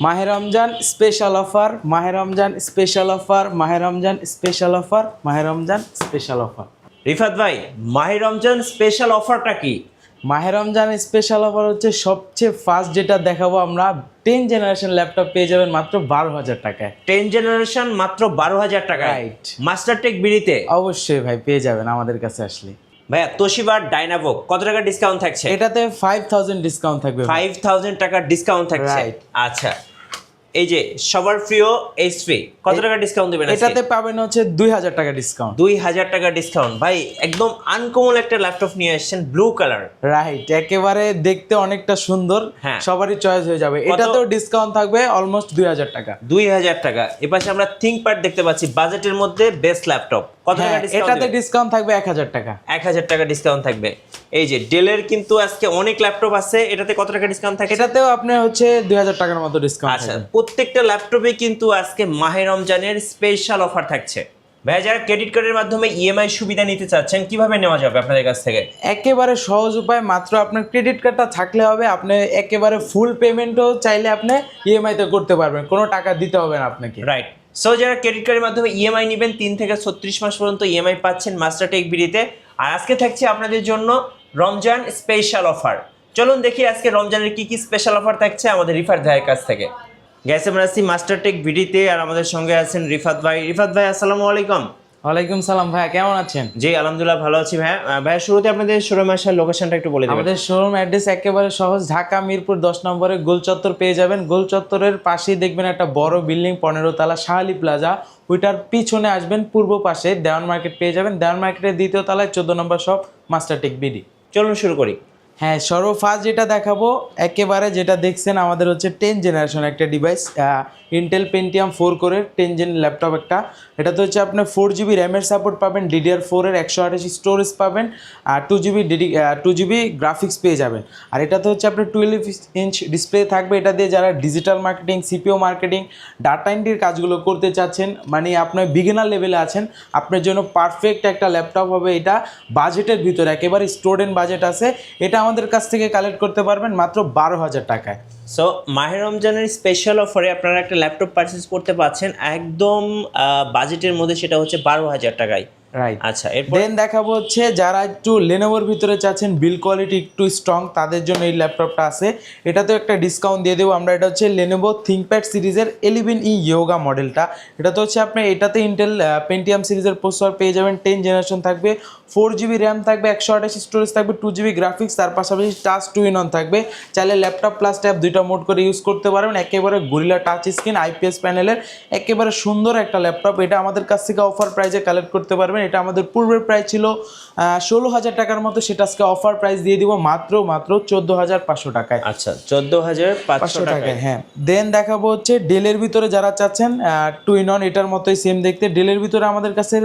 মাহে Ramzan special offer, মাহে Ramzan special offer, মাহে রমজান স্পেশাল অফার, মাহে রমজান স্পেশাল অফার। রিফাত ভাই, মাহে রমজান স্পেশাল অফারটা কি? মাহে রমজান স্পেশাল অফার হচ্ছে সবচেয়ে ফার্স্ট যেটা দেখাবো আমরা, 10 জেনারেশন ল্যাপটপ পেয়ে যাবেন মাত্র 12,000 টাকায়। 10 জেনারেশন মাত্র 12,000 টাকায়, রাইট। মাস্টারটেক বিডিতে। অবশ্যই ভাই, পেয়ে যাবেন আমাদের কাছে আসলে। ভাইয়া তোশিবা ডাইনাভো কত টাকা ডিসকাউন্ট থাকছে? এটাতে 5,000 ডিসকাউন্ট থাকবে। 5,000 টাকার ডিসকাউন্ট থাকছে। Right. আচ্ছা, এই যে সবার প্রিয় এইচপি কত টাকা ডিসকাউন্ট দিবেন? এটাতে পাবেন হচ্ছে 2,000 টাকা ডিসকাউন্ট। 2,000 টাকা ডিসকাউন্ট। ভাই একদম আনকমন একটা ল্যাপটপ নিয়ে আসছেন, ব্লু কালার। রাইট, একেবারে দেখতে অনেকটা সুন্দর, হ্যাঁ। সবারই চয়েস হয়ে যাবে। এটাতেও ডিসকাউন্ট থাকবে অলমোস্ট 2,000 টাকা। 2,000 টাকা। এপাশে আমরা থিংকপ্যাড দেখতে পাচ্ছি, বাজেটের মধ্যে বেস্ট ল্যাপটপ। কত টাকা হ্যাঁ, ডিসকাউন্ট? এটাতে ডিসকাউন্ট থাকবে 1,000 টাকা। 1,000 টাকা ডিসকাউন্ট থাকবে। এই যে ডেলের কিন্তু আজকে অনেক ল্যাপটপ আছে, এটাতে কত টাকা ডিসকাউন্ট থাকে? এটাতেও আপনার হচ্ছে 2,000 টাকার মতো ডিসকাউন্ট আচ্ছা, থাকবে। প্রত্যেকটা ল্যাপটপে কিন্তু আজকে মাহে রমজানের স্পেশাল অফার থাকছে। ভাই যারা ক্রেডিট কার্ডের মাধ্যমে ইএমআই সুবিধা নিতে চাচ্ছেন, কিভাবে নেওয়া যাবে আপনাদের কাছ থেকে? একেবারে সহজ উপায়, মাত্র আপনার ক্রেডিট কার্ডটা থাকলে হবে। আপনি একেবারে ফুল পেমেন্টও চাইলে আপনি ইএমআই তে করতে পারবেন, কোনো টাকা দিতে হবে না আপনাকে। রাইট। সো যারা ক্রেডিট কার্ডের মাধ্যমে ইএমআই নেবেন, 3 থেকে 36 মাস পর্যন্ত ইএমআই পাচ্ছেন মাস্টারটেক বিডিতে। আর আজকে থাকছে আপনাদের জন্য রমজান স্পেশাল অফার। চলুন দেখি আজকে রমজানের কি কি স্পেশাল অফার থাকছে আমাদের রিফাত ভাইয়ের কাছ থেকে। গ্যাস আমরা আছি মাস্টারটেক বিডিতে, আর আমাদের সঙ্গে আছেন রিফাত ভাই। রিফাত ভাই আসসালামু আলাইকুম। ওয়ালাইকুম সালাম ভাইয়া, কেমন আছেন? জি আলহামদুলিল্লাহ ভালো আছি ভাইয়া। ভাইয়া শুরুতে আপনাদের শোরুম আসার লোকেশনটা একটু বলে দেবেন। আমাদের শোরুম অ্যাড্রেস একেবারে সহজ, ঢাকা মিরপুর 10 নম্বরে গোল চত্বর পেয়ে যাবেন। গোল চত্বরের পাশেই দেখবেন একটা বড় বিল্ডিং, 15 তলা শাহালি প্লাজা। ওইটার পিছনে আসবেন পূর্ব পাশে দেওয়ান মার্কেট পেয়ে যাবেন। দেওয়ান মার্কেটের 2য় তলায় 14 নম্বর শপ মাস্টারটেক বিডি। চলুন শুরু করি। হ্যাঁ, সর্বফার্স্ট যেটা দেখাবো, একেবারে যেটা দেখছেন আমাদের হচ্ছে 10 জেনারেশন একটা ডিভাইস, ইন্টেল পেন্টিয়াম 4 কোরের 10 জেন ল্যাপটপ একটা। এটাতে হচ্ছে আপনি 4GB র্যামের সাপোর্ট পাবেন, DDR4 এর 128 স্টোরেজ পাবেন, আর 2GB গ্রাফিক্স পেয়ে যাবেন। আর এটাতে হচ্ছে আপনার 12 ইঞ্চ ডিসপ্লে থাকবে। এটা দিয়ে যারা digital marketing, CPO marketing, data এন্ট্রির কাজগুলো করতে চাচ্ছেন, মানে আপনার বিগিনার লেভেলে আছেন, আপনার জন্য পারফেক্ট একটা ল্যাপটপ হবে এটা। বাজেটের ভিতরে একেবারে স্টুডেন্ট বাজেট আছে। এটা আমাদের কাছ থেকে কালেক্ট করতে পারবেন মাত্র 12,000 টাকায়। সো মাহে রমজানের স্পেশাল অফারে আপনারা একটা ল্যাপটপ পারচেজ করতে পারছেন একদম বাজেটের মধ্যে, সেটা হচ্ছে 12,000 টাকায়। রাইট। আচ্ছা, এরপর দেন দেখাবো হচ্ছে যারা একটু লেনোভোর ভিতরে চাচ্ছেন, বিল্ড কোয়ালিটি একটু স্ট্রং, তাদের জন্য এই ল্যাপটপটা আছে। এটাতেও একটা ডিসকাউন্ট দিয়ে দেবো আমরা। এটা হচ্ছে লেনোভো থিংকপ্যাড সিরিজের 11E ইয়োগা মডেলটা। এটা তো হচ্ছে আপনি এটাতে ইন্টেল পেন্টিয়াম সিরিজের প্রসেসর পেয়ে যাবেন, 10 জেনারেশন থাকবে, 4GB র্যাম থাকবে, 128 স্টোরেজ থাকবে, 2GB গ্রাফিক্স, তার পাশাপাশি টাচ 2-in-1 থাকবে। চাইলে ল্যাপটপ প্লাস ট্যাব দুইটা মোড করে ইউজ করতে পারবেন। একেবারে গরিলা টাচ স্ক্রিন, IPS প্যানেলের একেবারে সুন্দর একটা ল্যাপটপ। এটা আমাদের কাছ থেকে অফার প্রাইজে কালেক্ট করতে পারবেন। এটা আমাদের পূর্বের প্রাইস ছিল 16,000 টাকার মতো, সেটা আজকে অফার প্রাইস দিয়ে দিব মাত্র 14,500 টাকায়। আচ্ছা, 14,500 টাকায়। হ্যাঁ। দেন দেখাবো হচ্ছে ডেলের ভিতরে যারা চাচ্ছেন 2-in-1, এটার মতোই সেম দেখতে। ডেলের ভিতরে আমাদের কাছে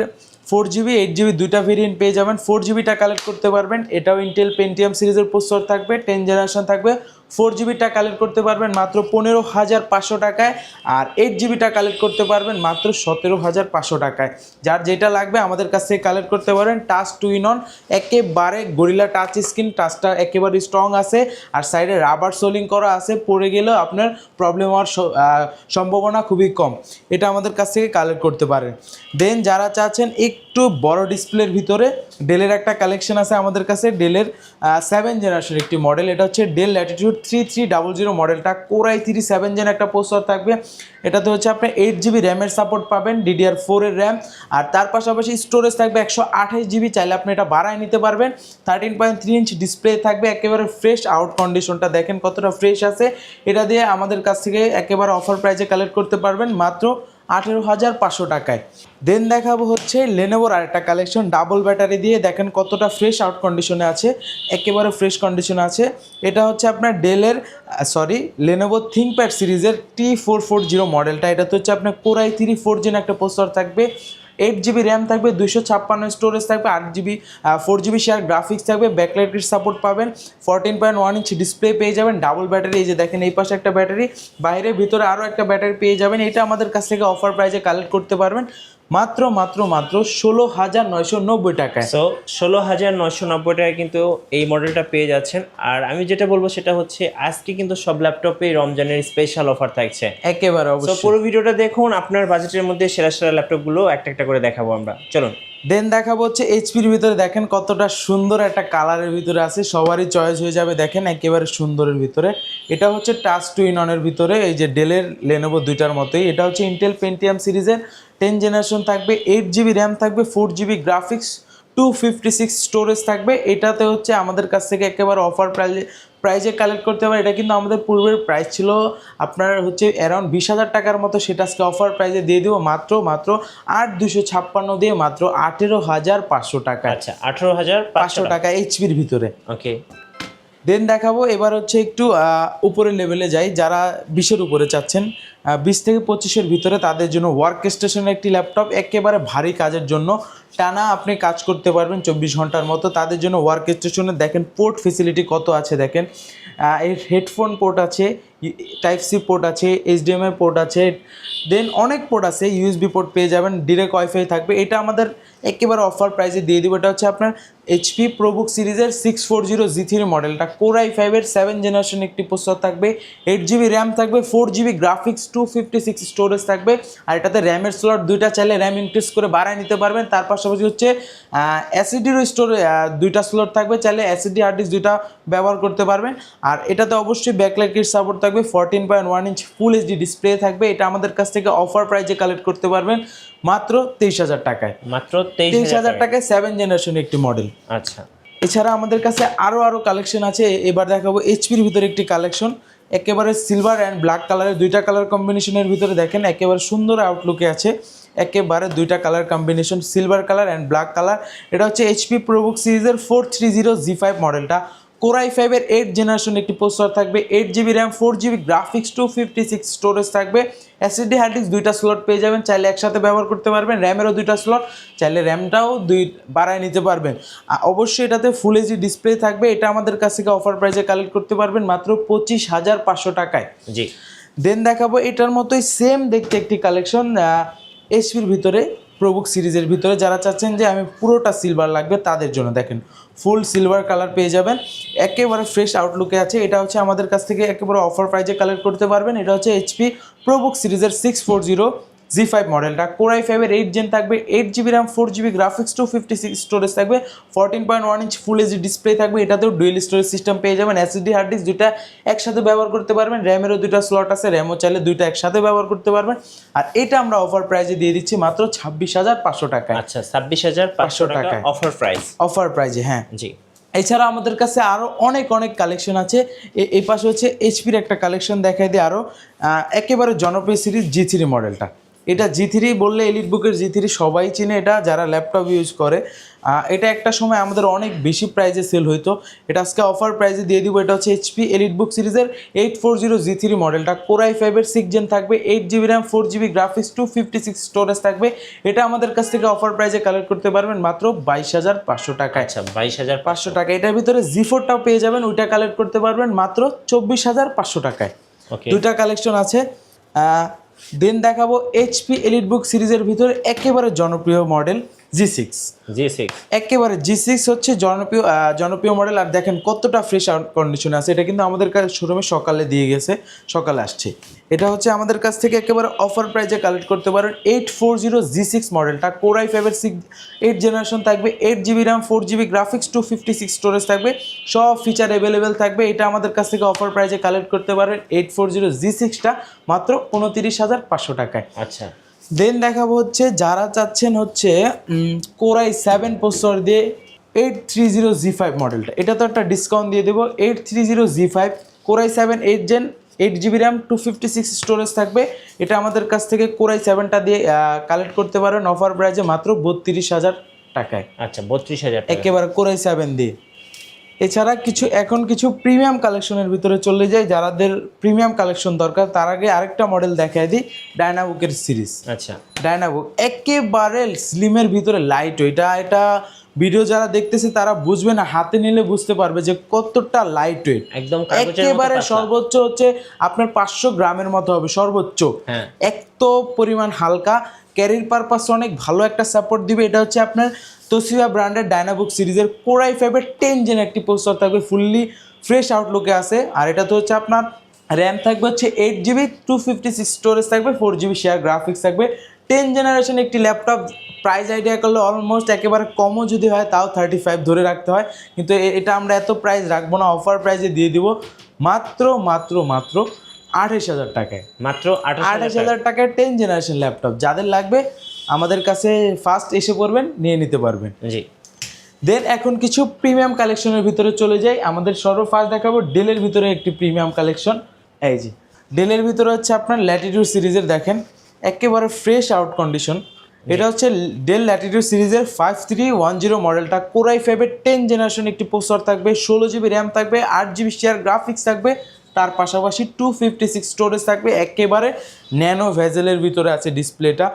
4GB 8GB দুইটা ভেরিয়েন্ট পেয়ে যাবেন। 4GBটা কালেক্ট করতে পারবেন, এটাও ইন্টেল পেন্টিয়াম সিরিজের প্রসেসর থাকবে, 10 জেনারেশন থাকবে। 4GBটা কালেক্ট করতে পারবেন মাত্র 15,500 টাকায়। আর 8GBটা কালেক্ট করতে পারবেন মাত্র 17,500 টাকায়। যার যেটা লাগবে আমাদের কাছ থেকে কালেক্ট করতে পারেন। টাচ 2-in-1, একেবারে গরিলা টাচ স্ক্রিন, টাচটা একেবারে স্ট্রং আছে, আর সাইডে রাবার সোলিং করা আছে, পড়ে গেলেও আপনার প্রবলেম হওয়ার সম্ভাবনা খুবই কম। এটা আমাদের কাছ থেকে কালেক্ট করতে পারেন। দেন যারা চাচ্ছেন একটু বড় ডিসপ্লের ভিতরে, ডেলের একটা কালেকশন আছে আমাদের কাছে। ডেলের 7 জেনারেশন একটি মডেল, এটা হচ্ছে ডেল ল্যাটিটিউড 3300 মডেলটা। কোর i3 7 জেন একটা প্রসেসর থাকবে। এটাতে হচ্ছে আপনি 8GB র্যামের সাপোর্ট পাবেন, DDR4 এর র্যাম, আর তার পাশাপাশি স্টোরেজ থাকবে 128GB। চাইলে আপনি এটা বাড়ায় নিতে পারবেন। 13.3 ইঞ্চ ডিসপ্লে থাকবে, একেবারে ফ্রেশ আউট কন্ডিশনটা দেখেন কতটা ফ্রেশ আছে। এটা দিয়ে আমাদের কাছ থেকে একেবারে অফার প্রাইসে কালেক্ট করতে পারবেন মাত্র 18,500 টাকায়। দেন দেখাবো হচ্ছে লেনোভোর আরেকটা কালেকশন, ডাবল ব্যাটারি দিয়ে, দেখেন কতটা ফ্রেশ আউট কন্ডিশনে আছে, একেবারে ফ্রেশ কন্ডিশনে আছে। এটা হচ্ছে আপনার লেনোভো থিংকপ্যাড সিরিজের T440 মডেলটা। এটাতে হচ্ছে আপনার কোর i3 4 জেন একটা প্রসেসর থাকবে, 8GB র্যাম থাকবে, 256 স্টোরেজ থাকবে, 4GB শেয়ার গ্রাফিক্স থাকবে, ব্যাকলাইটের সাপোর্ট পাবেন, 14.1 ইঞ্চ ডিসপ্লে পেয়ে যাবেন, ডাবল ব্যাটারি। এই যে দেখেন এই পাশে একটা ব্যাটারি, বাইরে ভিতরে আরও একটা ব্যাটারি পেয়ে যাবেন। এটা আমাদের কাছ থেকে অফার প্রাইসে কালেক্ট করতে পারবেন মাত্র মাত্র মাত্র 16,990 টাকায়। সো 16,990 টাকায় কিন্তু এই মডেলটা পেয়ে যাচ্ছেন। আর আমি যেটা বলবো সেটা হচ্ছে আজকে কিন্তু সব ল্যাপটপে রমজানের স্পেশাল অফার থাকছে। একেবারে সো অবশ্যই। পুরো ভিডিওটা দেখুন, আপনার বাজেটের মধ্যে সেরা সেরা ল্যাপটপগুলো একটা একটা করে দেখাবো আমরা, চলুন। দেন দেখাবো হচ্ছে এইচপির ভিতরে, দেখেন কতটা সুন্দর একটা কালারের ভিতরে আছে, সবারই চয়েস হয়ে যাবে। দেখেন একেবারে সুন্দরের ভিতরে, এটা হচ্ছে টাচ টু ইন অনের ভিতরে, এই যে ডেলের লেনোভো দুইটার মতোই। এটা হচ্ছে ইন্টেল পেন্টিয়াম সিরিজের 10 জেনারেশন থাকবে, 8 GB র্যাম থাকবে, 4 GB গ্রাফিক্স, 256 স্টোরেজ থাকবে। এটাতে হচ্ছে আমাদের কাছ থেকে একেবারে অফার প্রাইজে কালেক্ট করতে পারে। এটা কিন্তু আমাদের পূর্বের প্রাইস ছিল আপনার হচ্ছে অ্যারাউন্ড 20,000 টাকার মতো, সেটা আজকে অফার প্রাইজে দিয়ে দিব মাত্র 8,256 দিয়ে মাত্র 18,500 টাকা। আচ্ছা, 18,500 টাকা এইচপির ভিতরে। ওকে, দেন দেখাবো এবার হচ্ছে একটু উপরের লেভেলে যাই, যারা 20-এর উপরে চাচ্ছেন, 20 থেকে 25-এর ভিতরে তাদের জন্য ওয়ার্ক স্টেশনের একটি ল্যাপটপ, একেবারে ভারী কাজের জন্য, টানা আপনি কাজ করতে পারবেন 24 ঘন্টার মতো। তাদের জন্য ওয়ার্ক স্টেশনে দেখেন পোর্ট ফেসিলিটি কত আছে, দেখেন এর হেডফোন পোর্ট আছে, টাইপ সি পোর্ট আছে, HDMI পোর্ট আছে, দেন অনেক পোর্ট আছে, USB পোর্ট পেয়ে যাবেন, ডিরেক্ট ওয়াইফাই থাকবে। এটা আমাদের একেবারে অফার প্রাইসে দিয়ে দিব। এটা হচ্ছে আপনার HP ProBook সিরিজের 640 G3 মডেলটা, Core i5-এর 7 জেনারেশন একটি প্রসেসর থাকবে, 8 GB র্যাম থাকবে, 4 GB গ্রাফিক্স, 256 স্টোরেজ থাকবে। আর এটাতে র্যামের স্লট দুইটা, চাইলে র্যাম ইনক্রিজ করে বাড়ায় নিতে পারবেন। তার পাশাপাশি হচ্ছে SSD-র স্টোরে দুইটা স্লট থাকবে, চাইলে SSD হার্ড ডিস্ক দুইটা ব্যবহার করতে পারবেন। আর এটাতে অবশ্যই ব্যাকলাইট কিট সাপোর্ট থাকবে, 14.1 ইঞ্চ ফুল HD ডিসপ্লে থাকবে। এটা আমাদের কাছ থেকে অফার প্রাইজে কালেক্ট করতে পারবেন মাত্র 23,000 টাকায়। মাত্র 23,000 টাকায় 7 জেনারেশন একটি মডেল। আচ্ছা, এছাড়া আমাদের কাছে আরও কালেকশন আছে। এবার দেখাবো এইচপির ভিতরে একটি কালেকশন, একেবারে সিলভার অ্যান্ড ব্ল্যাক কালারের দুইটা কালার কম্বিনেশনের ভিতরে, দেখেন একেবারে সুন্দর আউটলুকে আছে, একেবারে দুইটা colour combination, silver colour and black colour. এটা হচ্ছে HP ProBook সিরিজের 430 G5 মডেলটা, Core i5-এর 8 জেনারেশন একটি প্রসেসর থাকবে, 8 GB RAM, 4 GB graphics, 256 storage থাকবে, SSD হার্ড ডিস্ক দুইটা স্লট পেয়ে যাবেন, চাইলে একসাথে ব্যবহার করতে পারবেন। র্যামেরও দুইটা স্লট, চাইলে র্যামটাও বাড়ায় নিতে পারবেন। অবশ্যই এটাতে ফুল HD ডিসপ্লে থাকবে। এটা আমাদের কাছ থেকে অফার প্রাইসে কালেক্ট করতে পারবেন মাত্র 25,500 টাকায়। জি। দেন দেখাবো এটার মতোই সেম দেখতে একটি কালেকশন এইচপির ভিতরে, প্রবুক সিরিজের ভিতরে, যারা চাচ্ছেন যে আমি পুরোটা সিলভার লাগবে তাদের জন্য, দেখেন ফুল সিলভার কালার পেয়ে যাবেন, একেবারে ফ্রেশ আউটলুকে আছে। এটা হচ্ছে আমাদের কাছ থেকে একেবারে অফার প্রাইজে কালেক্ট করতে পারবেন। এটা হচ্ছে HP ProBook সিরিজের 640 G5 মডেলটা, Core i5-এর 8 জেন থাকবে, 8 GB RAM, 4 GB graphics, 256 storage থাকবে, 14.1 ইঞ্চ ফুল HD ডিসপ্লে থাকবে। এটাতেও ডুয়েল স্টোরেজ সিস্টেম পেয়ে যাবেন, SSD হার্ড ডিস্ক দুইটা একসাথে ব্যবহার করতে পারবেন, র্যামেরও দুইটা স্লট আছে, র্যামও চাইলে দুইটা একসাথে ব্যবহার করতে পারবেন। আর এটা আমরা অফার প্রাইজে দিয়ে দিচ্ছি মাত্র 26,500 টাকায়। আচ্ছা, 26,500 টাকা অফার প্রাইস, অফার প্রাইজে, হ্যাঁ। জি। এছাড়া আমাদের কাছে আরও অনেক কালেকশন আছে। এই পাশে হচ্ছে এইচপির একটা কালেকশন দেখাই দিই আরও, একেবারে জনপ্রিয় সিরিজ G3 মডেলটা। এটা G3 বললে এলিটবুকের G3 সবাই চিনে, এটা যারা ল্যাপটপ ইউজ করে। এটা একটা সময় আমাদের অনেক বেশি প্রাইজে সেল হইতো, এটা আজকে অফার প্রাইজে দিয়ে দিব। এটা হচ্ছে HP এলিটবুক সিরিজের 840 G3 মডেলটা, Core i5-এর 6 জেন থাকবে, 8 GB RAM, 4 GB graphics, 256 storage থাকবে। এটা আমাদের কাছ থেকে অফার প্রাইজে কালেক্ট করতে পারবেন মাত্র 22,500 টাকায়। আচ্ছা, 22,500 টাকা। এটার ভিতরে G4টাও পেয়ে যাবেন, ওইটা কালেক্ট করতে পারবেন মাত্র 24,500 টাকায়। ওকে, দুইটা কালেকশন আছে। দেন দেখাবো HP এলিটবুক সিরিজের ভিতরে একেবারে জনপ্রিয় মডেল G6। একেবারে G6 হচ্ছে জনপ্রিয় মডেল। আর দেখেন কতটা ফ্রেশ আউট কন্ডিশনে আছে, এটা কিন্তু আমাদের কাছে শোরুমে সকালে দিয়ে গেছে, সকালে আসছে। এটা হচ্ছে আমাদের কাছ থেকে একেবারে অফার প্রাইজে কালেক্ট করতে পারেন 840 G6 মডেলটা, Core i5-এর 8 জেনারেশন থাকবে, 8 GB RAM, 4 GB graphics, 256 storage থাকবে, সব ফিচার অ্যাভেলেবেল থাকবে। এটা আমাদের কাছ থেকে অফার প্রাইজে কালেক্ট করতে পারেন 840 G6টা মাত্র 29,500 টাকায়। আচ্ছা, দেন দেখাবো হচ্ছে যারা চাচ্ছেন হচ্ছে Core i7 প্রসেসর দিয়ে 830 G5 মডেলটা, এটা তো একটা ডিসকাউন্ট দিয়ে দেবো। 830 G5 Core i7 8 gen, 8 GB RAM, 256 storage থাকবে। এটা আমাদের কাছ থেকে Core i7টা দিয়ে কালেক্ট করতে পারেন অফার প্রাইজে মাত্র 32,000 টাকায়। আচ্ছা, 32,000 একেবারে Core i7 দিয়ে। এছাড়া কিছু প্রিমিয়াম কালেকশনের ভিতরে চলে যায়, যাদের প্রিমিয়াম কালেকশন দরকার। তার আগে আরেকটা মডেল দেখাই দিই, ডায়নাবুকের সিরিজ। আচ্ছা, ডায়নাবুক একেবারে স্লিমের ভিতরে লাইট, এটা ভিডিও যারা দেখতেছে তারা বুঝবে না, হাতে নিলে বুঝতে পারবে যে কতটা লাইট ওয়েট, একদম একেবারে সর্বোচ্চ হচ্ছে আপনার 500 গ্রামের মতো হবে সর্বোচ্চ। হ্যাঁ, এত পরিমাণ হালকা, ক্যারির পারপাস অনেক ভালো একটা সাপোর্ট দিবে। এটা হচ্ছে আপনার তোশিবা ব্র্যান্ডের ডায়নাবুক সিরিজের কোর i5 10 জেন একটি প্রসেসর থাকবে, ফুললি ফ্রেশ আউটলুকে আছে। আর এটা তো হচ্ছে আপনার র্যাম থাকবে হচ্ছে 8GB, 256 স্টোরেজ থাকবে, 4GB শেয়ার গ্রাফিক্স থাকবে। 10 জেনারেশন একটি ল্যাপটপ প্রাইস আইডিয়া করলে অলমোস্ট একেবারে কমও যদি হয় তাও 35 ধরে রাখতে হয়, কিন্তু এটা আমরা এত প্রাইস রাখবো না, অফার প্রাইসে দিয়ে দিব মাত্র মাত্র মাত্র 28,000 টাকায়। মাত্র 28,000 টাকায় 10 জেনারেশন ল্যাপটপ যাদের লাগবে আমাদের কাছে ফার্স্ট এসে পড়বেন, নিয়ে নিতে পারবেন। জি। দেন এখন কিছু প্রিমিয়াম কালেকশনের ভিতরে চলে যাই। আমাদের সর্বফার্স্ট দেখাবো ডেলের ভিতরে একটি প্রিমিয়াম কালেকশন। এই যে ডেলের ভিতরে হচ্ছে আপনার ল্যাটিটিউড সিরিজের, দেখেন একেবারে ফ্রেশ আউট কন্ডিশন। এটা হচ্ছে ডেল ল্যাটিটিউড সিরিজের 5310 মডেলটা, কোর i5 10 জেনারেশন একটি প্রসেসর থাকবে, 16GB র্যাম থাকবে, 8GB শেয়ার গ্রাফিক্স থাকবে, তার পাশাপাশি 256 স্টোরেজ থাকবে। একেবারে ন্যানো ভেজেলের ভিতরে আছে ডিসপ্লেটা,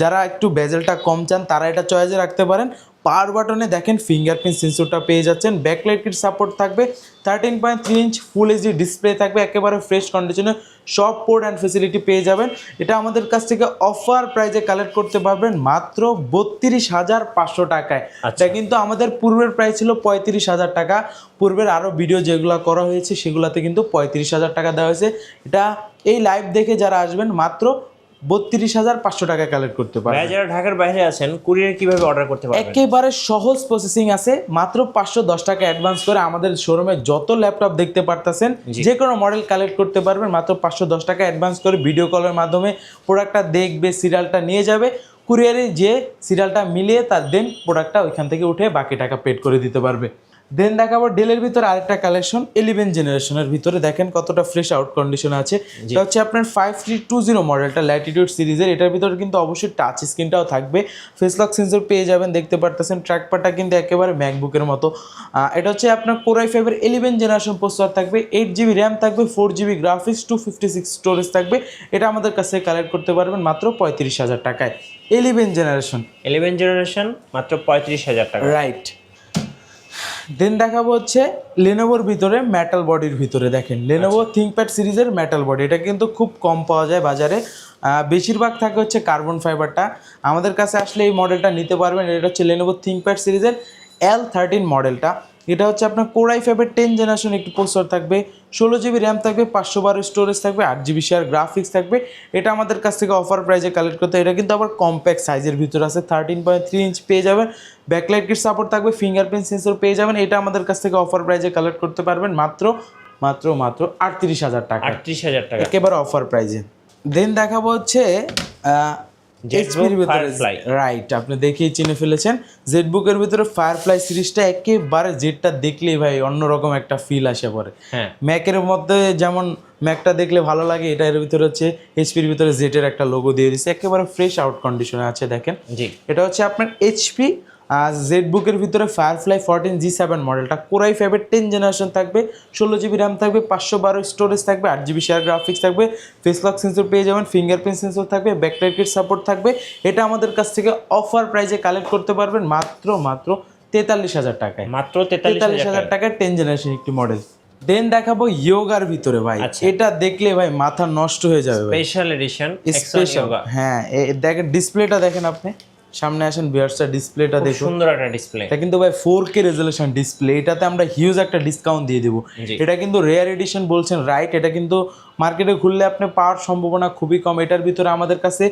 যারা একটু ভেজেলটা কম চান তারা এটা চয়েসে রাখতে পারেন। পাওয়ার বাটনে দেখেন ফিঙ্গারপ্রিন্ট সেন্সরটা পেয়ে যাচ্ছেন, ব্যাকলাইট কিট সাপোর্ট থাকবে, 13.3 ইঞ্চ ফুল এইচডি ডিসপ্লে থাকবে, একেবারে ফ্রেশ কন্ডিশনে সব পোর্ট অ্যান্ড ফেসিলিটি পেয়ে যাবেন। এটা আমাদের কাছ থেকে অফার প্রাইজে কালেক্ট করতে পারবেন মাত্র 32,500 টাকায়। এটা কিন্তু আমাদের পূর্বের প্রাইস ছিল 35,000 টাকা। পূর্বের আরও ভিডিও যেগুলো করা হয়েছে সেগুলোতে কিন্তু 35,000 টাকা দেওয়া হয়েছে। এটা এই লাইভ দেখে যারা আসবেন মাত্র 32,500 টাকা কালেক্ট করতে পারবেন। যারা ঢাকার বাইরে আছেন কুরিয়ার কিভাবে অর্ডার করতে পারবেন? একেবারে সহজ প্রসেসিং আছে, মাত্র 510 টাকা অ্যাডভান্স করে আমাদের শোরুমে যত ল্যাপটপ দেখতে পারতেছেন যে কোনো মডেল কালেক্ট করতে পারবেন। মাত্র 510 টাকা অ্যাডভান্স করে ভিডিও কলের মাধ্যমে প্রোডাক্টটা দেখবে, সিরিয়ালটা নিয়ে যাবে, কুরিয়ারে যে সিরিয়ালটা মিলিয়ে তার দেন প্রোডাক্টটা ওইখান থেকে উঠে বাকি টাকা পেড করে দিতে পারবে। দেন দেখাবো ডেলের ভিতরে আরেকটা কালেকশন 11 জেনারেশনের ভিতরে, দেখেন কতটা ফ্রেশ আউট কন্ডিশন আছে। এটা হচ্ছে আপনার 5320 মডেলটা ল্যাটিটিউড সিরিজের। এটার ভিতরে কিন্তু অবশ্যই টাচ স্ক্রিনটাও থাকবে, ফেস লক সেন্সর পেয়ে যাবেন, দেখতে পারতেছেন ট্র্যাকপ্যাডটা কিন্তু একেবারে ম্যাকবুকের মতো। এটা হচ্ছে আপনার কোর i5 11 জেনারেশন প্রসেসর থাকবে, 8GB র্যাম থাকবে, 4GB গ্রাফিক্স, 256 স্টোরেজ থাকবে। এটা আমাদের কাছে কালেক্ট করতে পারবেন মাত্র 35,000 টাকায়। 11 জেনারেশন মাত্র 35,000 টাকা, রাইট। দেন দেখাবো হচ্ছে লেনোভোর ভিতরে মেটাল বডির ভিতরে, দেখেন লেনোভো থিংকপ্যাড সিরিজের মেটাল বডি। এটা কিন্তু খুব কম পাওয়া যায় বাজারে, বেশিরভাগ থাকে হচ্ছে কার্বন ফাইবারটা। আমাদের কাছে আসলে এই মডেলটা নিতে পারবেন। এটা হচ্ছে লেনোভো থিংকপ্যাড সিরিজের L13 মডেলটা। এটা হচ্ছে আপনার কোর i5 10 জেনারেশন একটি প্রসেসর থাকবে, 16GB র্যাম থাকবে, 512 স্টোরেজ থাকবে, 8GB শেয়ার গ্রাফিক্স থাকবে। এটা আমাদের কাছ থেকে অফার প্রাইসে কালেক্ট করতে। এটা কিন্তু আবার কম্প্যাক্ট সাইজের ভিতরে আছে, 13.3 ইঞ্চ পেয়ে যাবেন, ব্যাকলাইট কিট সাপোর্ট থাকবে, ফিঙ্গারপ্রিন্ট সেন্সর পেয়ে যাবেন। এটা আমাদের কাছ থেকে অফার প্রাইসে কালেক্ট করতে পারবেন মাত্র মাত্র মাত্র 38,000 টাকা, 38,000 টাকা একেবারে অফার প্রাইসে। দেন দেখাবো হচ্ছে এইচপির ভিতরে, রাইট, আপনি দেখেই চিনে ফেলেছেন, জেটবুকের ভিতরে ফায়ারফ্লাই সিরিজটা একেবারে জেটটা দেখলেই ভাই অন্যরকম একটা ফিল আসে পড়ে। ম্যাকের মধ্যে যেমন ম্যাকটা দেখলে ভালো লাগে, এটা এর ভিতরে হচ্ছে এইচপির ভিতরে জেটের একটা লোগো দিয়ে দিচ্ছে, একেবারে ফ্রেশ আউট কন্ডিশনে আছে। দেখেন এটা হচ্ছে আপনার এইচপি জেটবুকের ভিতরে ফায়ারফ্লাই 14G7 মডেলটা, কোর i5 10 জেনারেশন থাকবে, 16GB র্যাম থাকবে, 512 স্টোরেজ থাকবে, 8GB শেয়ার গ্রাফিক্স থাকবে, ফেস লক সেন্সর পেয়ে যাবেন, ফিঙ্গারপ্রিন্ট সেন্সর থাকবে, ব্যাকলাইট কিট সাপোর্ট থাকবে। এটা আমাদের কাছ থেকে অফার প্রাইসে কালেক্ট করতে পারবেন মাত্র মাত্র 43,000 টাকায়, মাত্র 43,000 টাকায় 10 জেনারেশন একটি মডেল। দেন দেখাবো ইয়োগার ভিতরে ভাই, এটা দেখলে ভাই মাথা নষ্ট হয়ে যাবে, স্পেশাল এডিশন স্পেশাল। হ্যাঁ দেখেন ডিসপ্লেটা দেখেন, আপনি সামনে আসেন ভিউয়ার্সটা, ডিসপ্লেটা দেখুন, সুন্দর একটা ডিসপ্লে। এটা কিন্তু ভাই 4K রেজোলিউশন ডিসপ্লে। এটাতে আমরা হিউজ একটা ডিসকাউন্ট দিয়ে দেবো। এটা কিন্তু রেয়ার এডিশন বলছেন, রাইট। এটা কিন্তু মার্কেটে খুললে আপনি পাওয়ার সম্ভাবনা খুবই কম। এটার ভিতরে আমাদের কাছে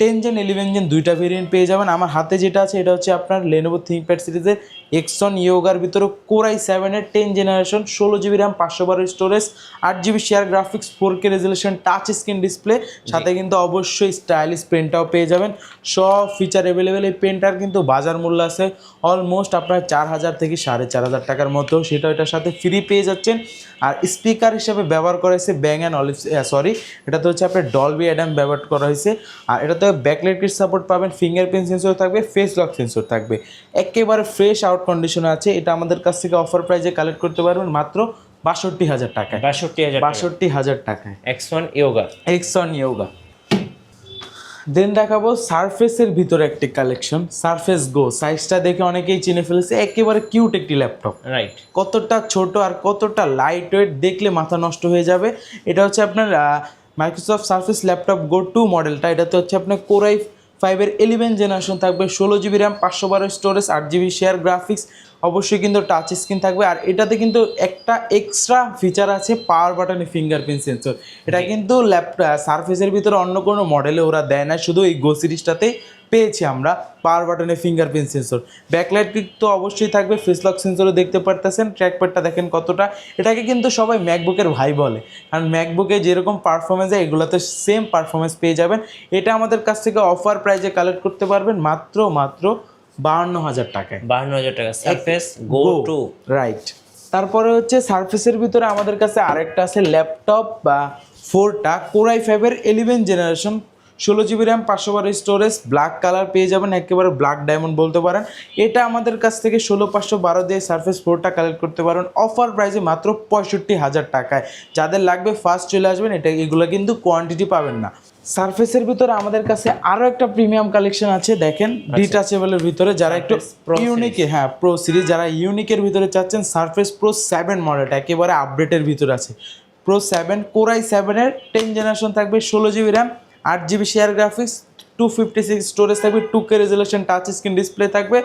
10 জেন 11 জেন দুইটা ভেরিয়েন্ট পেয়ে যাবেন। আমার হাতে যেটা আছে এটা হচ্ছে আপনার লেনোভো থিংকপ্যাড সিরিজের এক্সন ইয়োগার ভিতরে core i7 10 generation, 16GB RAM, 512 storage, 8GB share graphics, 4K resolution touch screen display, সাথে কিন্তু অবশ্যই স্টাইলিশ পেনটাও পেয়ে যাবেন। সব ফিচার অ্যাভেলেবেল। এই পেনটার কিন্তু বাজার মূল্য আছে অলমোস্ট আপনার 4,000 থেকে 4,500 টাকার মতো, সেটা এটার সাথে ফ্রি পেয়ে যাচ্ছেন। আর স্পিকার হিসাবে ব্যবহার করা হয়েছে ব্যাং অ্যান্ড অলিভ, এটাতে হচ্ছে আপনার ডলবি অ্যাডাম ব্যবহার করা হয়েছে। আর এটাতে ব্যাকলাইট কিট সাপোর্ট পাবেন, ফিঙ্গারপ্রিন্ট সেন্সর থাকবে, ফেস লক সেন্সর থাকবে, একেবারে ফ্রেশ আউট কন্ডিশনে আছে। এটা আমাদের কাছ থেকে অফার প্রাইসে কালেক্ট করতে পারবেন মাত্র 62,000 টাকায়, 62,000 টাকায় এক্সন ইয়োগা। দেন দেখাবো সারফেসের ভিতরে একটি কালেকশন, সারফেস গো। সাইজটা দেখে অনেকেই চিনে ফেলেছে, একেবারে কিউট একটি ল্যাপটপ, রাইট। কতটা ছোট আর কতটা লাইট ওয়েট, দেখলে মাথা নষ্ট হয়ে যাবে। এটা হচ্ছে আপনার মাইক্রোসফট সারফেস ল্যাপটপ গো 2 মডেলটা। এটাতে হচ্ছে আপনার কোর i5 5-এর 11 জেনারেশন থাকবে, 16 GB RAM, 512 storage, 8 GB share graphics, অবশ্যই কিন্তু টাচ স্ক্রিন থাকবে। আর এটাতে কিন্তু একটা এক্সট্রা ফিচার আছে, পাওয়ার বাটনে ফিঙ্গারপ্রিন্ট সেন্সর। এটা কিন্তু সারফেসের ভিতরে অন্য কোনো মডেলে ওরা দেয় না, শুধু এই গো সিরিজটাতেই পেয়েছি আমরা পাওয়ার বাটনে ফিঙ্গারপ্রিন্ট সেন্সর। ব্যাকলাইট তো অবশ্যই থাকবে, ফেস লক সেন্সরও দেখতে পারতেছেন। ট্র্যাকপ্যাডটা দেখেন কতটা, এটাকে কিন্তু সবাই ম্যাকবুকের ভাই বলে, কারণ ম্যাকবুকে যেরকম পারফরমেন্স হয় এগুলোতে সেম পারফরমেন্স পেয়ে যাবেন। এটা আমাদের কাছ থেকে অফার প্রাইজে কালেক্ট করতে পারবেন মাত্র 52,000 টাকায়। 52,000 টাকা সারফেস গো 2, রাইট। তারপরে হচ্ছে সারফেসের ভিতরে আমাদের কাছে আরেকটা আছে ল্যাপটপ বা 4টা Core i5-এর 11 generation, 16 GB RAM, 512 storage, black colour পেয়ে যাবেন, একেবারে ব্ল্যাক ডায়মন্ড বলতে পারেন। এটা আমাদের কাছ থেকে 16,512 দিয়ে সারফেস 4টা কালেক্ট করতে পারেন অফার প্রাইসে মাত্র 65,000 টাকায়। যাদের লাগবে ফার্স্ট চলে আসবেন, এগুলো কিন্তু কোয়ান্টিটি পাবেন না। সারফেসের ভিতরে আমাদের কাছে আরও একটা প্রিমিয়াম কালেকশন আছে, দেখেন ডিটাচেবলের ভিতরে, যারা একটু ইউনিক, হ্যাঁ প্রো সিরিজ, যারা ইউনিকের ভিতরে চাচ্ছেন, সারফেস প্রো 7 মডেলটা একেবারে আপডেটের ভিতরে আছে। প্রো 7 Core i7-এর 10 জেনারেশন থাকবে, 16 GB RAM, 8 GB share graphics, 256 storage থাকবে, 2K resolution touch screen display থাকবে।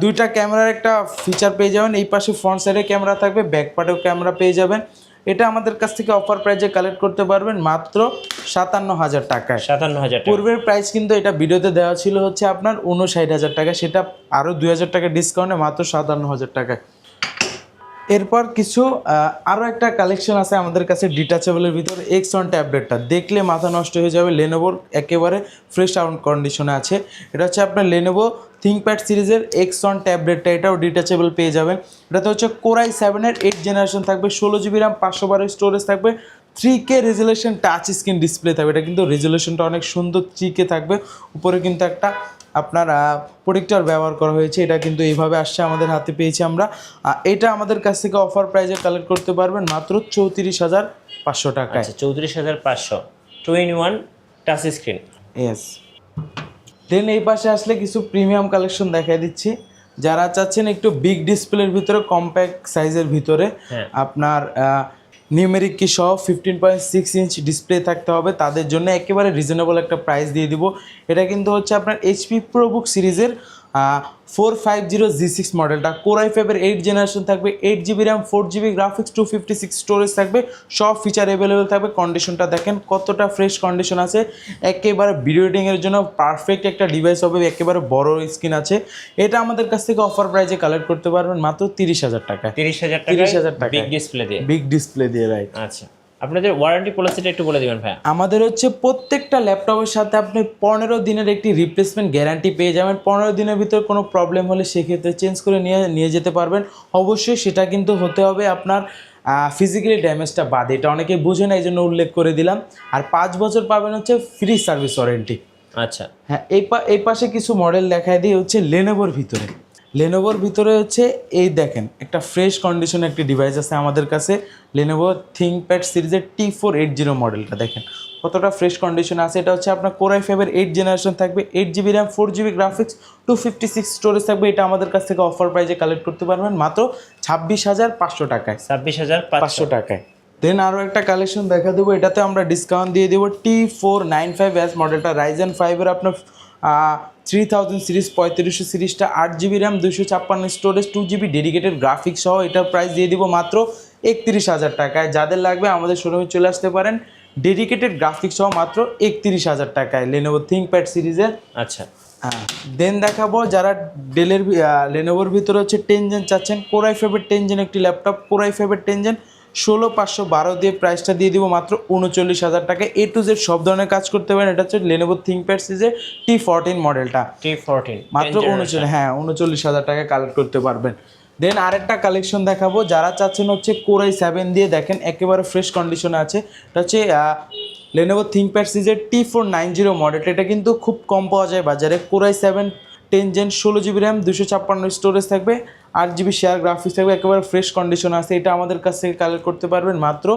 দুইটা ক্যামেরার একটা ফিচার পেয়ে যাবেন, এই পাশে ফ্রন্ট সাইডে ক্যামেরা থাকবে, ব্যাক পার্টেও ক্যামেরা পেয়ে যাবেন। এটা আমাদের কাছ থেকে অফার প্রাইজে কালেক্ট করতে পারবেন মাত্র 57,000 টাকায়। 57,000 টাকা। পূর্বের প্রাইস কিন্তু এটা ভিডিওতে দেওয়া ছিল হচ্ছে আপনার 59,000 টাকা, সেটা আরও 2,000 টাকা ডিসকাউন্টে মাত্র 57,000 টাকায়। এরপর কিছু আরও একটা কালেকশন আছে আমাদের কাছে ডিটাচেবলের ভিতরে, X1 ট্যাবলেটটা দেখলে মাথা নষ্ট হয়ে যাবে, লেনোভোর একেবারে ফ্রেশ সাউন্ড কন্ডিশনে আছে। এটা হচ্ছে আপনার লেনোভো থিঙ্কপ্যাড সিরিজের X1 ট্যাবলেটটা, এটাও ডিটাচেবল পেয়ে যাবেন। এটাতে হচ্ছে Core i7-এর 8 জেনারেশন থাকবে, 16 GB র্যাম, 512 স্টোরেজ থাকবে, 3K resolution touch screen display থাকবে। এটা কিন্তু রেজুলেশনটা অনেক সুন্দর, 3K থাকবে। উপরে কিন্তু একটা আপনার প্রোটেক্টর ব্যবহার করা হয়েছে, এটা কিন্তু এইভাবে আসছে, আমাদের হাতে পেয়েছি আমরা। এটা আমাদের কাছ থেকে অফার প্রাইজে কালেক্ট করতে পারবেন মাত্র 34,500 টাকায়। 34,500, 2-in-1 টাচ স্ক্রিন। ইয়েস। দেন এই পাশে আসলে কিছু প্রিমিয়াম কালেকশন দেখাই দিচ্ছি, যারা চাচ্ছেন একটু বিগ ডিসপ্লের ভিতরে, কম্প্যাক্ট সাইজের ভিতরে, আপনার নিউমেরিক কি সহ 15.6 ইঞ্চ ডিসপ্লে থাকতে হবে, তাদের জন্য একেবারে রিজনেবল একটা প্রাইস দিয়ে দিব। এটা কিন্তু হচ্ছে আপনার HP ProBook সিরিজের 450G6 মডেলটা, Core i5-এর 8 জেনারেশন থাকবে, 8 GB RAM, 4 GB graphics, 256 storage থাকবে, সব ফিচার অ্যাভেলেবেল থাকবে। কন্ডিশনটা দেখেন কতটা ফ্রেশ কন্ডিশন আছে, একেবারে ভিডিও এডিটিংয়ের জন্য পারফেক্ট একটা ডিভাইস হবে, একেবারে বড় স্ক্রিন আছে। এটা আমাদের কাছ থেকে অফার প্রাইজে কালেক্ট করতে পারবেন মাত্র 30,000 টাকায়। 30,000 টাকা বিগ ডিসপ্লে দিয়ে, বিগ ডিসপ্লে দিয়ে, রাইট। আচ্ছা, আপনাদের ওয়ারেন্টি পলিসিটা একটু বলে দিবেন ভাই। আমাদের হচ্ছে প্রত্যেকটা ল্যাপটপের সাথে আপনি 15 দিনের একটি রিপ্লেসমেন্ট গ্যারান্টি পেয়ে যাবেন। 15 দিনের ভিতর কোনো প্রবলেম হলে সেক্ষেত্রে চেঞ্জ করে নিয়ে যেতে পারবেন। অবশ্যই সেটা কিন্তু হতে হবে আপনার ফিজিক্যালি ড্যামেজটা বাদে, এটা অনেকে বুঝে না, এই জন্য উল্লেখ করে দিলাম। আর 5 বছর পাবেন হচ্ছে ফ্রি সার্ভিস ওয়ারেন্টি। আচ্ছা, হ্যাঁ, এই পাশে কিছু মডেল দেখায় দিই হচ্ছে লেনোভোর ভিতরে। লেনোভোর ভিতরে হচ্ছে এই দেখেন একটা ফ্রেশ কন্ডিশনে একটি ডিভাইস আছে আমাদের কাছে, লেনোভো থিঙ্কপ্যাড সিরিজের T480 মডেলটা দেখেন কতটা ফ্রেশ কন্ডিশন আছে। এটা হচ্ছে আপনার Core i5-এর 8 জেনারেশন থাকবে, 8 GB RAM, 4 GB graphics, 256 storage থাকবে। এটা আমাদের কাছ থেকে অফার প্রাইজে কালেক্ট করতে পারবেন মাত্র 26,500 টাকায়। 26,500 টাকায়। দেন আরও একটা কালেকশন দেখা দেবো, এটাতে আমরা ডিসকাউন্ট দিয়ে দেবো। T495S মডেলটা, Ryzen 5-এর আপনার 3000 সিরিজ, 3500 সিরিজটা, 8 GB RAM, 256 storage, 2 GB dedicated graphics সহ, এটার প্রাইস দিয়ে দিব মাত্র 31,000 টাকায়। যাদের লাগবে আমাদের শোরুমে চলে আসতে পারেন, ডেডিকেটেড গ্রাফিক্স সহ মাত্র 31,000 টাকায় লেনোভো থিঙ্কপ্যাড সিরিজের। আচ্ছা, হ্যাঁ, দেন দেখাবো যারা লেনোভোর ভিতরে হচ্ছে 10 জেন চাচ্ছেন, Core i5-এর 10 জেন একটি ল্যাপটপ, Core i5-এর 10 জেন, 16,512 দিয়ে প্রাইসটা দিয়ে দিব মাত্র 39,000 টাকায়। A to Z সব ধরনের কাজ করতে পারেন। এটা হচ্ছে লেনোভো থিঙ্কপ্যাড সিরিজের T14 মডেলটা, T14 মাত্র 39,000 টাকায় কালেক্ট করতে পারবেন। দেন আরেকটা কালেকশন দেখাবো, যারা চাচ্ছেন হচ্ছে Core i7 দিয়ে, দেখেন একেবারে ফ্রেশ কন্ডিশনে আছে। এটা হচ্ছে লেনোভো থিঙ্কপ্যাড সিরিজের T490 মডেলটা, এটা কিন্তু খুব কম পাওয়া যায় বাজারে। Core i7 10 gen, 16 GB RAM, 256 storage থাকবে, 8 GB শেয়ার গ্রাফিক্স থাকবে, একেবারে ফ্রেশ কন্ডিশন আছে। এটা আমাদের কাছ থেকে কালেক্ট করতে পারবেন মাত্র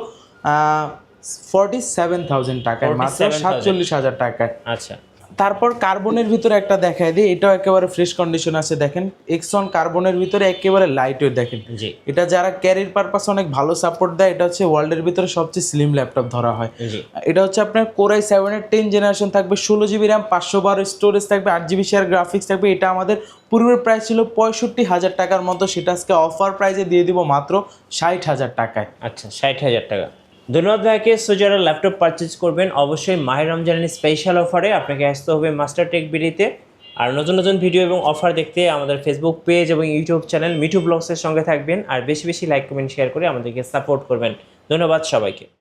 47,000 টাকায়, মাত্র 47,000 টাকায়। আচ্ছা, তারপর কার্বনের ভিতরে একটা দেখায় দিই, এটাও একেবারে ফ্রেশ কন্ডিশন আছে। দেখেন এক্সন কার্বনের ভিতরে একেবারে লাইট ওয়েট। দেখেন জি এটা যারা ক্যারির পারপাস অনেক ভালো সাপোর্ট দেয়, এটা হচ্ছে ওয়ার্ল্ডের ভিতরে সবচেয়ে স্লিম ল্যাপটপ ধরা হয়। জি এটা হচ্ছে আপনার কোরাই 7-এর 10 জেনারেশন থাকবে, 16 GB র্যাম, 512 স্টোরেজ থাকবে, 8 GB শেয়ার গ্রাফিক্স থাকবে। এটা আমাদের পূর্বের প্রাইস ছিল 65,000 টাকার মতো, সেটা আজকে অফার প্রাইসে দিয়ে দিব মাত্র 60,000 টাকায়। আচ্ছা 60,000 টাকা। ধন্যবাদ ভাইকে। সো যারা ল্যাপটপ পারচেজ করবেন অবশ্যই মাহে রমজানের স্পেশাল অফারে আপনাকে আসতে হবে মাস্টার টেক বিডিতে। আর নতুন নতুন ভিডিও এবং অফার দেখতে আমাদের ফেসবুক পেজ এবং ইউটিউব চ্যানেল মিঠু ব্লগসের সঙ্গে থাকবেন। আর বেশি বেশি লাইক কমেন্ট শেয়ার করে আমাদেরকে সাপোর্ট করবেন। ধন্যবাদ সবাইকে।